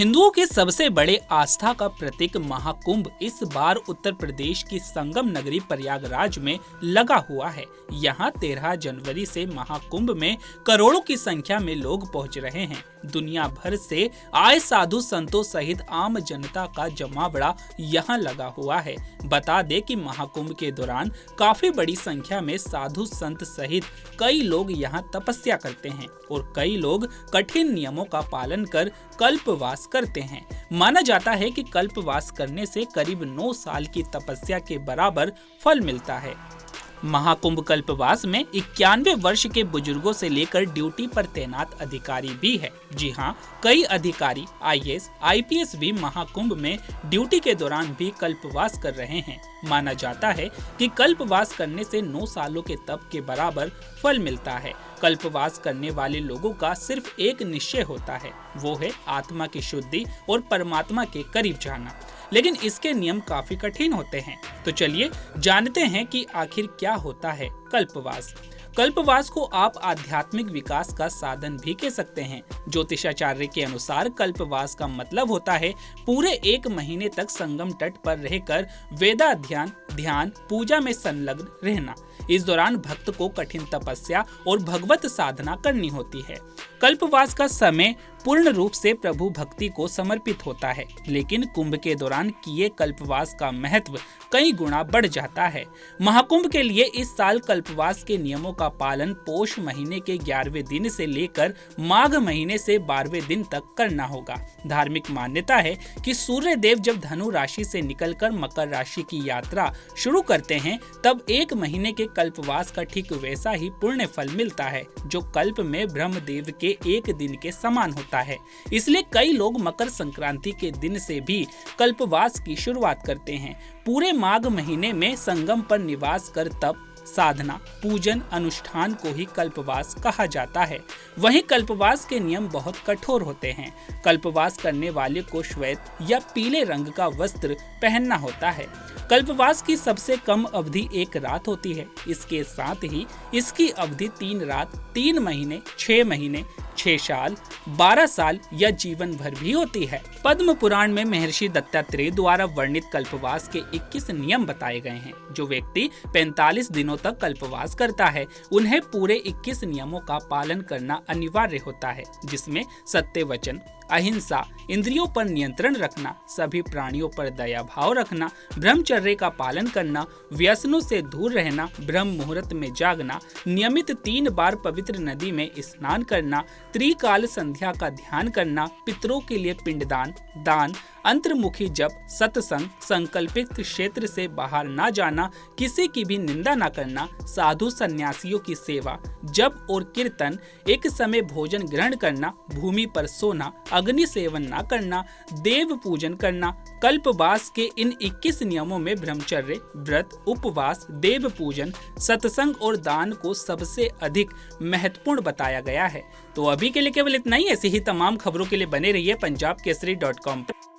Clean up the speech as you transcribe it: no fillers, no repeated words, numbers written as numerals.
हिंदुओं के सबसे बड़े आस्था का प्रतीक महाकुंभ इस बार उत्तर प्रदेश की संगम नगरी प्रयागराज में लगा हुआ है। यहाँ 13 जनवरी से महाकुंभ में करोड़ों की संख्या में लोग पहुँच रहे हैं। दुनिया भर से आए साधु संतों सहित आम जनता का जमावड़ा यहाँ लगा हुआ है। बता दें कि महाकुंभ के दौरान काफी बड़ी संख्या में साधु संत सहित कई लोग यहाँ तपस्या करते हैं और कई लोग कठिन नियमों का पालन कर कल्पवास करते हैं। माना जाता है कि कल्पवास करने से करीब 9 साल की तपस्या के बराबर फल मिलता है। महाकुंभ कल्पवास में 91 वर्ष के बुजुर्गों से लेकर ड्यूटी पर तैनात अधिकारी भी है। जी हाँ, कई अधिकारी आईएएस, आईपीएस भी महाकुंभ में ड्यूटी के दौरान भी कल्पवास कर रहे हैं। माना जाता है कि कल्पवास करने से 9 सालों के तप के बराबर फल मिलता है। कल्पवास करने वाले लोगों का सिर्फ एक निश्चय होता है, वो है आत्मा की शुद्धि और परमात्मा के करीब जाना। लेकिन इसके नियम काफी कठिन होते हैं। तो चलिए जानते हैं कि आखिर क्या होता है कल्पवास। कल्पवास को आप आध्यात्मिक विकास का साधन भी कह सकते हैं। ज्योतिषाचार्य के अनुसार कल्पवास का मतलब होता है पूरे 1 महीने तक संगम तट पर रहकर वेदाध्ययन, ध्यान, पूजा में संलग्न रहना। इस दौरान भक्त को कठिन तपस्या और भगवत साधना करनी होती है। कल्पवास का समय पूर्ण रूप से प्रभु भक्ति को समर्पित होता है, लेकिन कुंभ के दौरान किए कल्पवास का महत्व कई गुना बढ़ जाता है। महाकुंभ के लिए इस साल कल्पवास के नियमों का पालन पोष महीने के 11वें दिन से लेकर माघ महीने से 12वें दिन तक करना होगा। धार्मिक मान्यता है कि सूर्य देव जब धनु राशि से निकलकर मकर राशि की यात्रा शुरू करते हैं, तब 1 महीने के कल्पवास का ठीक वैसा ही पुण्य फल मिलता है, जो कल्प में ब्रह्मदेव के 1 दिन के समान होता है। इसलिए कई लोग मकर संक्रांति के दिन से भी कल्पवास की शुरुआत करते हैं। पूरे माघ महीने में संगम पर निवास कर तप, साधना, पूजन, अनुष्ठान को ही कल्पवास कहा जाता है। वहीं कल्पवास के नियम बहुत कठोर होते हैं। कल्पवास करने वाले को श्वेत या पीले रंग का वस्त्र पहनना होता है। कल्पवास की सबसे कम अवधि 1 रात होती है। इसके साथ ही इसकी अवधि 3 रात, 3 महीने, 6 महीने, 6 साल, 12 साल या जीवन भर भी होती है। पद्म पुराण में महर्षि दत्तात्रेय द्वारा वर्णित कल्पवास के 21 नियम बताए गए हैं। जो व्यक्ति 45 दिनों तक कल्पवास करता है, उन्हें पूरे 21 नियमों का पालन करना अनिवार्य होता है, जिसमें सत्य वचन, अहिंसा, इंद्रियों पर नियंत्रण रखना, सभी प्राणियों पर दया भाव रखना, ब्रह्मचर्य का पालन करना, व्यसनों से दूर रहना, ब्रह्म मुहूर्त में जागना, नियमित 3 बार पवित्र नदी में स्नान करना, त्रिकाल संध्या का ध्यान करना, पितरों के लिए पिंडदान, दान, अंतर्मुखी जप, सत्संग, संकल्पित क्षेत्र से बाहर ना जाना, किसी की भी निंदा ना करना, साधु सन्यासियों की सेवा, जप और कीर्तन, एक समय भोजन ग्रहण करना, भूमि पर सोना, अग्नि सेवन ना करना, देव पूजन करना। कल्पवास के इन 21 नियमों में ब्रह्मचर्य, व्रत, उपवास, देव पूजन, सत्संग और दान को सबसे अधिक महत्वपूर्ण बताया गया है। तो अभी के लिए केवल इतना ही। ऐसी ही तमाम खबरों के लिए बने रहिए पंजाबकेसरी.com पर।